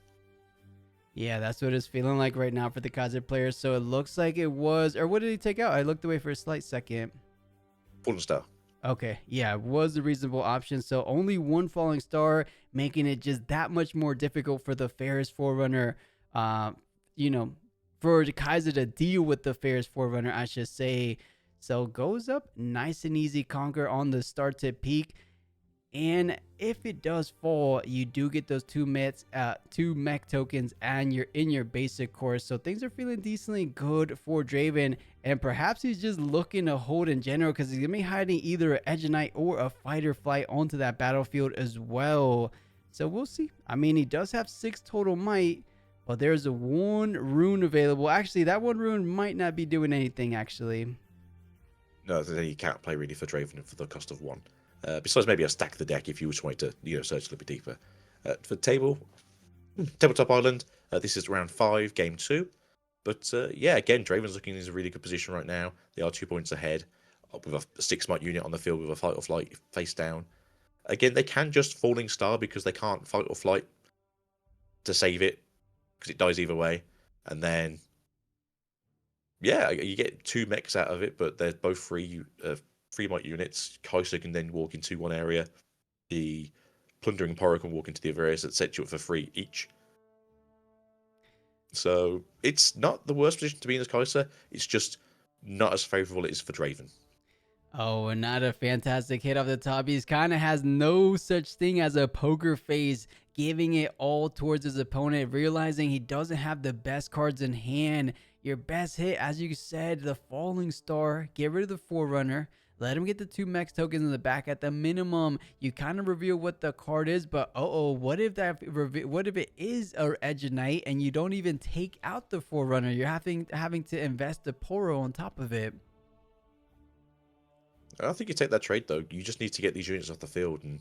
Yeah, that's what it's feeling like right now for the Kaiser players. So it looks like it was, or what did he take out? I looked away for a slight second. Falling Star. Okay, yeah, it was a reasonable option. So only 1 Falling Star, making it just that much more difficult for the Ferris Forerunner, for the Kaiser to deal with the Ferris Forerunner, I should say. So goes up, nice and easy conquer on the start to peak. And if it does fall, you do get those 2 mech tokens, and you're in your basic course. So things are feeling decently good for Draven, and perhaps he's just looking to hold in general, because he's gonna be hiding either an Edge Knight or a Fighter Flight onto that battlefield as well. So we'll see. I mean, he does have 6 total might, but there's a 1 rune available. Actually, that 1 rune might not be doing anything, actually. No, you can't play really for Draven for the cost of 1. Besides maybe a stack the deck if you were trying to search a little bit deeper. For Tabletop Island, this is round 5, game 2. But yeah, again, Draven's looking in a really good position right now. They are 2 points ahead with a 6 might unit on the field with a Fight or Flight face down. Again, they can just Falling Star because they can't Fight or Flight to save it because it dies either way. And then, yeah, you get 2 mechs out of it, but they're both free might units. Kaiser can then walk into one area. The Plundering Porro can walk into the other areas that set you up for free each. So it's not the worst position to be in as Kaiser. It's just not as favorable it is for Draven. Oh, and not a fantastic hit off the top. He kind of has no such thing as a poker face, giving it all towards his opponent, realizing he doesn't have the best cards in hand. Your best hit, as you said, the Falling Star. Get rid of the Forerunner. Let him get the 2 max tokens in the back. At the minimum, you kind of reveal what the card is, but what if it is an Edge Knight and you don't even take out the Forerunner? You're having to invest the Poro on top of it. I think you take that trade though. You just need to get these units off the field and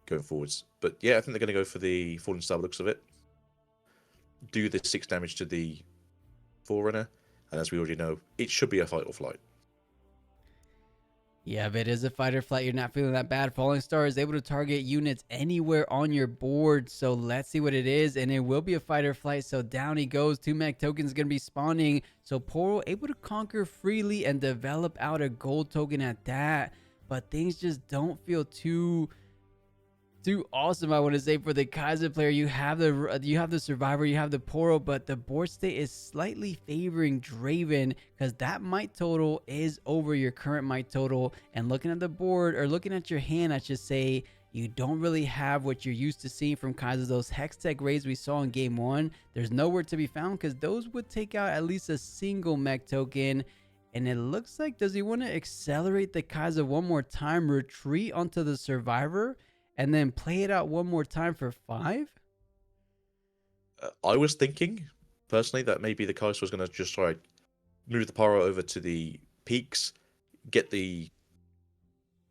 going forwards. But yeah, I think they're going to go for the Fallen Star looks of it. Do the 6 damage to the Forerunner, and as we already know, it should be a fight or flight. Yeah, if it is a fight or flight, you're not feeling that bad. Falling Star is able to target units anywhere on your board. So let's see what it is. And it will be a fight or flight. So down he goes. 2 mech tokens going to be spawning. So Poro able to conquer freely and develop out a gold token at that. But things just don't feel too awesome, I want to say, for the Kaiser player. You have the survivor, you have the Poro, but the board state is slightly favoring Draven because that might total is over your current might total. And looking at the board, or looking at your hand, I should say, you don't really have what you're used to seeing from Kaiser. Those Hextech raids we saw in game 1, there's nowhere to be found because those would take out at least a single mech token. And it looks like, does he want to accelerate the Kaiser one more time, retreat onto the survivor, and then play it out one more time for 5? I was thinking, personally, that maybe the Kaiser was going to just try move the Pyro over to the peaks, get the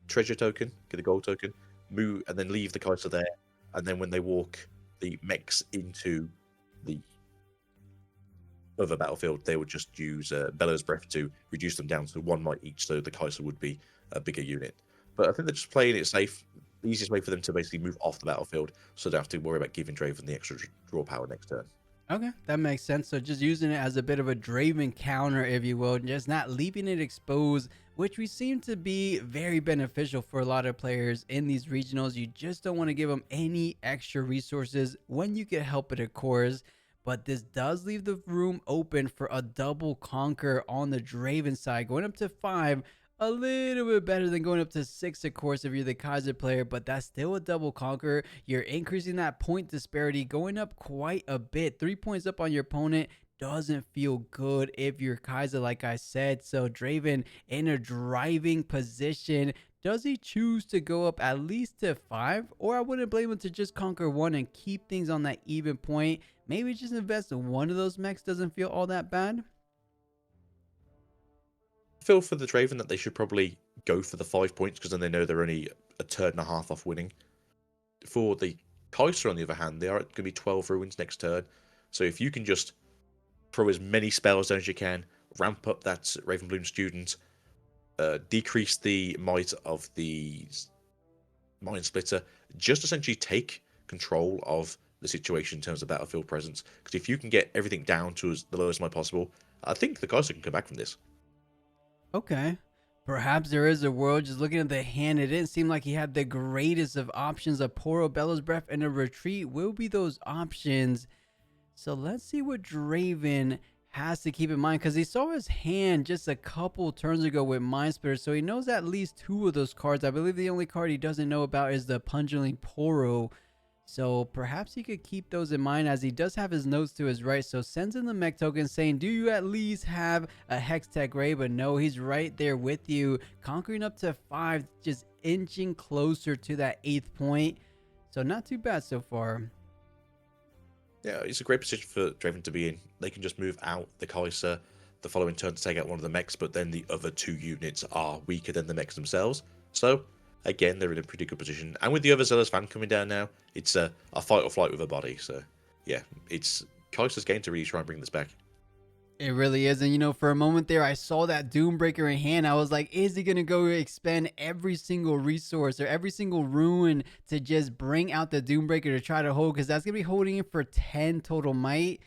treasure token, get the gold token, move, and then leave the Kaiser there. And then when they walk the mechs into the other battlefield, they would just use Bellow's Breath to reduce them down to 1 might each, so the Kaiser would be a bigger unit. But I think they're just playing it safe. The easiest way for them to basically move off the battlefield, so they don't have to worry about giving Draven the extra draw power next turn. Okay, that makes sense. So just using it as a bit of a Draven counter, if you will, just not leaving it exposed, which we seem to be very beneficial for a lot of players in these regionals. You just don't want to give them any extra resources when you can help it, of course. But this does leave the room open for a double conquer on the Draven side, going up to 5. A little bit better than going up to 6, of course, if you're the Kaiser player, but that's still a double conquer. You're increasing that point disparity, going up quite a bit. 3 points up on your opponent doesn't feel good if you're Kaiser, like I said. So Draven in a driving position. Does he choose to go up at least to 5? Or I wouldn't blame him to just conquer 1 and keep things on that even point. Maybe just invest in one of those mechs, doesn't feel all that bad. Feel for the Draven that they should probably go for the 5 points, because then they know they're only a turn and a half off winning. For the Kaiser, on the other hand, they are going to be 12 ruins next turn. So if you can just throw as many spells down as you can, ramp up that Ravenbloom student, decrease the might of the Mind Splitter, just essentially take control of the situation in terms of battlefield presence. Because if you can get everything down to the lowest might possible, I think the Kaiser can come back from this. Okay. Perhaps there is a world. Just looking at the hand, it didn't seem like he had the greatest of options. A Poro, Bellow's Breath, and a retreat will be those options. So let's see what Draven has to keep in mind, because he saw his hand just a couple turns ago with Mind Splitter, so he knows at least 2 of those cards. I believe the only card he doesn't know about is the Pungeling Poro. So perhaps he could keep those in mind, as he does have his notes to his right. So sends in the mech token saying, do you at least have a Hextech Ray? But no, he's right there with you, conquering up to 5, just inching closer to that 8th point. So not too bad so far. Yeah, it's a great position for Draven to be in. They can just move out the Kaiser the following turn to take out one of the mechs, but then the other 2 units are weaker than the mechs themselves. So again, they're in a pretty good position. And with the other Zealous fan coming down now, it's a fight or flight with a body. So yeah, it's Kaiser's game to really try and bring this back. It really is. And, you know, for a moment there, I saw that Doombreaker in hand. I was like, is he going to go expend every single resource or every single ruin to just bring out the Doombreaker to try to hold? Because that's going to be holding it for 10 total might.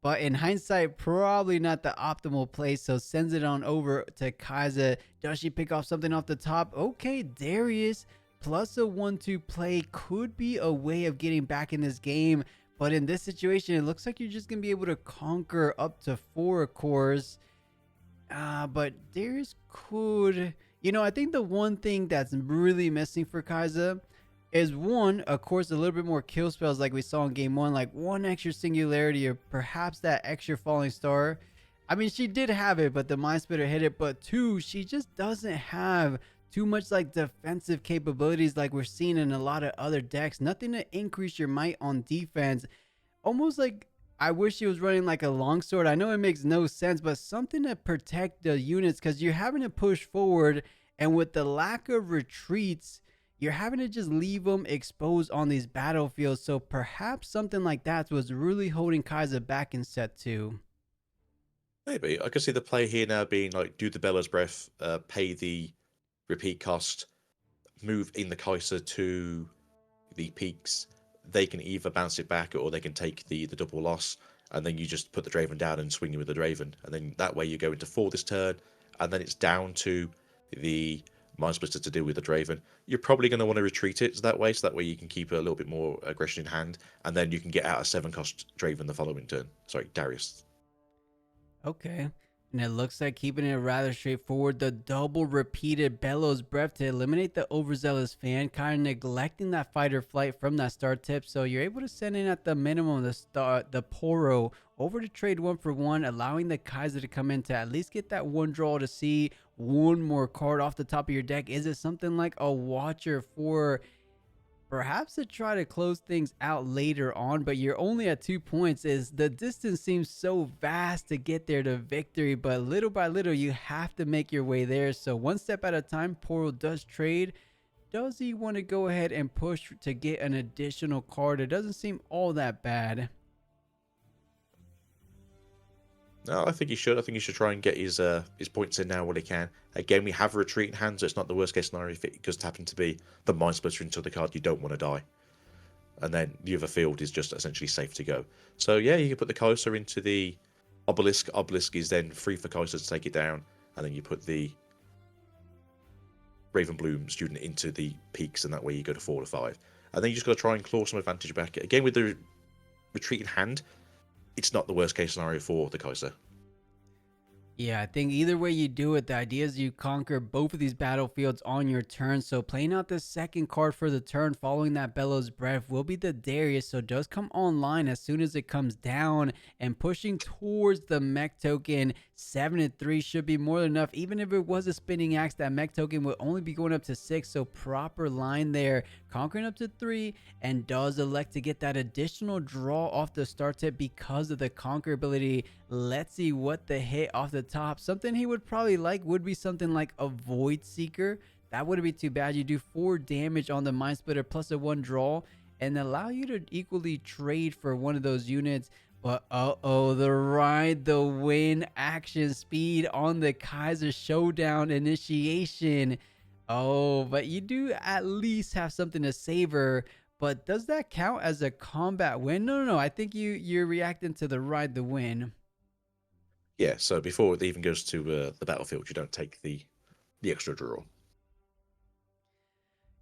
But in hindsight, probably not the optimal play. So sends it on over to Kaiser. Does she pick off something off the top? Okay, Darius plus a 1-2 play could be a way of getting back in this game. But in this situation, it looks like you're just going to be able to conquer up to 4, of course. But Darius could... You know, I think the one thing that's really missing for Kaiser is, one, of course, a little bit more kill spells like we saw in game 1. Like 1 extra Singularity, or perhaps that extra Falling Star. I mean, she did have it, but the Mind Splitter hit it. But 2, she just doesn't have too much like defensive capabilities like we're seeing in a lot of other decks. Nothing to increase your might on defense. Almost like I wish he was running like a longsword. I know it makes no sense, but something to protect the units, because you're having to push forward And with the lack of retreats, you're having to just leave them exposed on these battlefields. So perhaps something like that was really holding Kaiser back in set two. Maybe. I could see the play here now being like do the Bella's Breath, pay the repeat cost, move in the Kaiser to the peaks. They can either bounce it back or they can take the double loss, and then you just put the Draven down and swing with the Draven. And then that way you go into 4 this turn, and then it's down to the Mind Splitter to deal with the Draven. You're probably going to want to retreat it that way, so that way you can keep a little bit more aggression in hand, and then you can get out a 7-cost Draven the following turn. Sorry, Darius. Okay. And it looks like keeping it rather straightforward. The double repeated Bellows Breath to eliminate the overzealous fan, kind of neglecting that fight or flight from that start tip. So you're able to send in at the minimum the Poro over to trade 1 for 1, allowing the Kaiser to come in to at least get that 1 draw to see one more card off the top of your deck. Is it something like a Watcher for perhaps to try to close things out later on, but you're only at 2 points? Is the distance seems so vast to get there to victory, but little by little you have to make your way there. So one step at a time, Poro does trade. Does he want to go ahead and push to get an additional card? It doesn't seem all that bad. No, I think he should. I think he should try and get his points in now while he can. Again, we have a retreat in hand, so it's not the worst case scenario if it just happen to be the Mind Splitter into the card you don't want to die. And then the other field is just essentially safe to go. So yeah, you can put the Kaiser into the Obelisk. Obelisk is then free for Kaiser to take it down. And then you put the Ravenbloom student into the peaks, and that way you go to 4 to 5. And then you just got to try and claw some advantage back. Again, with the retreat in hand, it's not the worst case scenario for the Kaiser. Yeah, I think either way you do it, the idea is you conquer both of these battlefields on your turn. So playing out the second card for the turn following that Bellows Breath will be the Darius. So it does come online as soon as it comes down, and pushing towards the mech token. 7-3 should be more than enough. Even if it was a spinning axe, that mech token will only be going up to 6. So proper line there, conquering up to 3, and does elect to get that additional draw off the start tip because of the conquer ability. Let's see what the hit off the top. Something he would probably like would be something like a Void Seeker. That wouldn't be too bad. You do 4 damage on the Mind Splitter plus a 1 draw, and allow you to equally trade for one of those units. But the ride the win action speed on the Kaiser Showdown initiation. Oh, but you do at least have something to savor. But does that count as a combat win? No. I think you're reacting to the ride the win. Yeah, so before it even goes to the battlefield, you don't take the extra draw.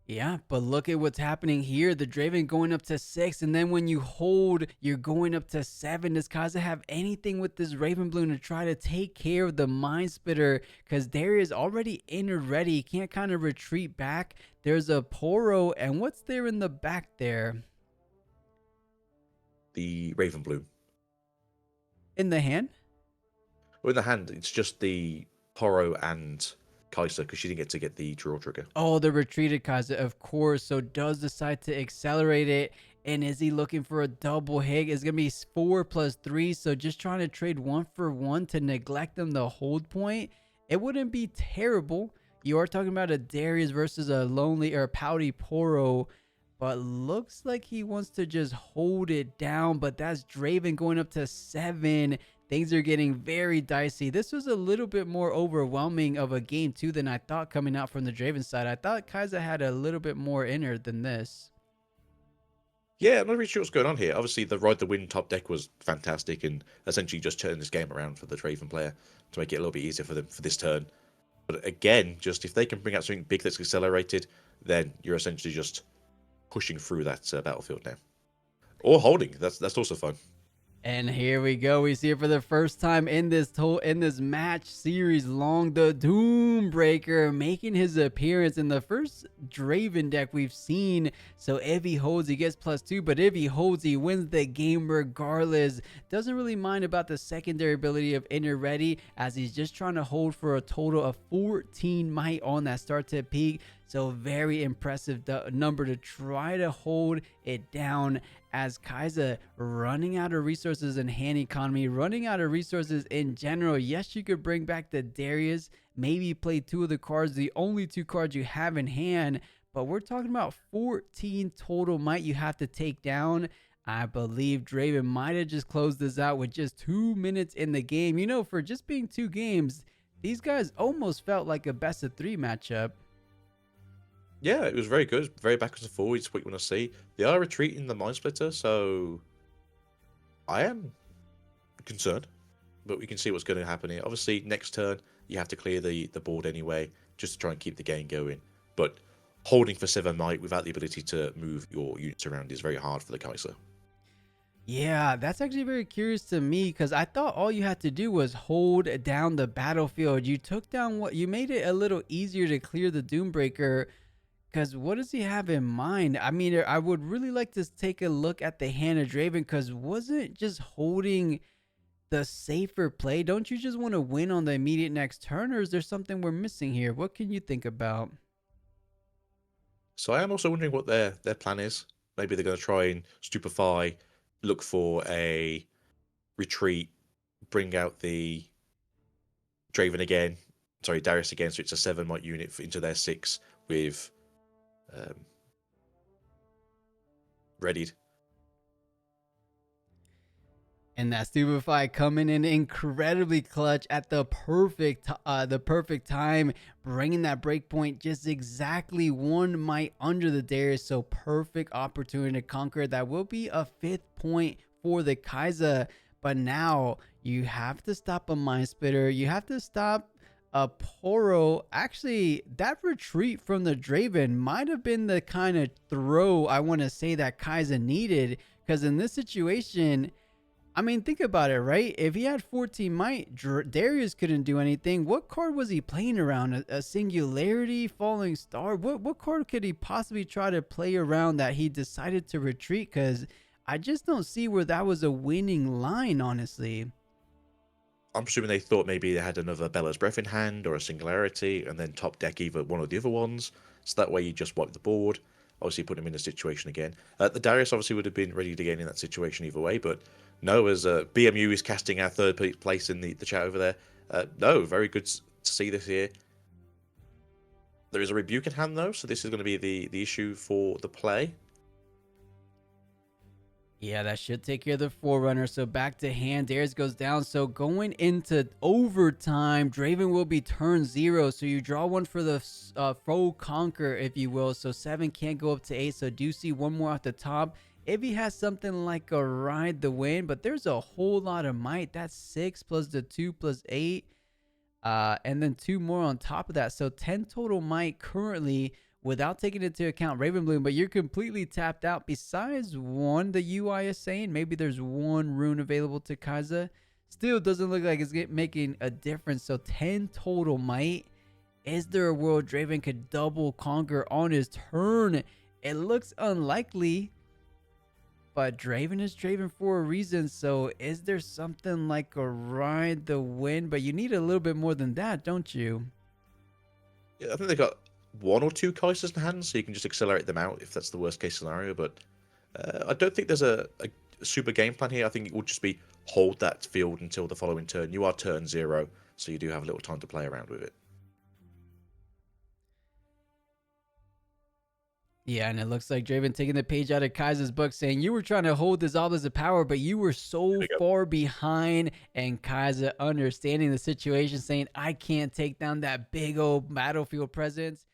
Yeah, but look at what's happening here. The Draven going up to 6, and then when you hold, you're going up to 7. Does Kaza have anything with this Ravenbloom to try to take care of the Mind Splitter? Because Darius already in and ready. He can't kind of retreat back. There's a Poro, and what's there in the back there? The Ravenbloom. In the hand? Well, in the hand, it's just the Poro and Kaiser, because she didn't get the draw trigger. Oh, the retreated Kaiser, of course. So does decide to accelerate it. And is he looking for a double hit? It's going to be 4 plus 3. So just trying to trade 1 for 1 to neglect them the hold point. It wouldn't be terrible. You are talking about a Darius versus a lonely or pouty Poro. But looks like he wants to just hold it down. But that's Draven going up to 7. Things are getting very dicey. This was a little bit more overwhelming of a game too than I thought coming out from the Draven side. I thought Kaiser had a little bit more in her than this. Yeah, I'm not really sure what's going on here. Obviously, the Ride the Wind top deck was fantastic and essentially just turned this game around for the Draven player to make it a little bit easier for them for this turn. But again, just if they can bring out something big that's accelerated, then you're essentially just pushing through that battlefield now. Or holding. That's also fun. And here we go. We see it for the first time in this match series long. The Doombreaker making his appearance in the first Draven deck we've seen. So if he holds, he gets +2. But if he holds, he wins the game regardless. Doesn't really mind about the secondary ability of Inner Ready, as he's just trying to hold for a total of 14 might on that start to peak. So very impressive number to try to hold it down, as Kaiser running out of resources in hand economy, running out of resources in general. Yes, you could bring back the Darius, maybe play two of the cards, the only two cards you have in hand, but we're talking about 14 total might you have to take down. I believe Draven might have just closed this out with just 2 minutes in the game. You know, for just being 2 games, these guys almost felt like a best of 3 matchup. Yeah, it was very good, very backwards and forwards. What you want to see? They are retreating the Mind Splitter, so I am concerned, but we can see what's going to happen here. Obviously, next turn you have to clear the board anyway, just to try and keep the game going. But holding for 7 might without the ability to move your units around is very hard for the Kaiser. Yeah, that's actually very curious to me, because I thought all you had to do was hold down the battlefield. You took down what you made it a little easier to clear the Doombreaker. Because what does he have in mind? I mean, I would really like to take a look at the hand of Draven, because wasn't just holding the safer play? Don't you just want to win on the immediate next turn, or is there something we're missing here? What can you think about? So I am also wondering what their plan is. Maybe they're going to try and stupefy, look for a retreat, bring out the Draven again. Sorry, Darius again. So it's a 7 might unit into their 6 with um, readied. And that Stupefy coming in incredibly clutch at the perfect time, bringing that breakpoint just exactly 1 might under the Darius. So perfect opportunity to conquer. That will be a 5th point for the Kaiser. But now you have to stop a Mind Splitter. You have to stop a Poro. Actually, that retreat from the Draven might have been the kind of throw I want to say that Kaiser needed. Because in this situation, I mean, think about it, right? If he had 14 might, Darius couldn't do anything. What card was he playing around? A Singularity, Falling Star? What card could he possibly try to play around that he decided to retreat? Because I just don't see where that was a winning line, honestly. I'm assuming they thought maybe they had another Bella's Breath in hand or a Singularity, and then top deck either one or the other ones. So that way you just wipe the board. Obviously put him in a situation again. The Darius obviously would have been ready to get in that situation either way, but no, as BMU is casting our third place in the chat over there. No, very good to see this here. There is a rebuke in hand though, so this is going to be the issue for the play. Yeah, that should take care of the Forerunner. So back to hand. Darius goes down. So going into overtime, Draven will be turn 0. So you draw one for the foe conquer, if you will. So 7 can't go up to 8. So do see one more off the top. If he has something like a ride the wind, but there's a whole lot of might. That's 6 plus the 2 plus 8. And then 2 more on top of that. So 10 total might currently, without taking into account Ravenbloom, but you're completely tapped out. Besides one, the UI is saying maybe there's 1 rune available to Kaiser. Still doesn't look like it's making a difference. So 10 total might. Is there a world Draven could double conquer on his turn? It looks unlikely, but Draven is Draven for a reason. So is there something like a ride the wind? But you need a little bit more than that, don't you? Yeah, I think they got 1 or 2 Kaisers in hand, so you can just accelerate them out if that's the worst case scenario. But I don't think there's a super game plan here. I think it would just be hold that field until the following turn. You are turn 0, so you do have a little time to play around with it. Yeah, and it looks like Draven taking the page out of Kaiser's book, saying you were trying to hold this Obelisk of Power, but you were so far behind. And Kaiser understanding the situation, saying, I can't take down that big old battlefield presence.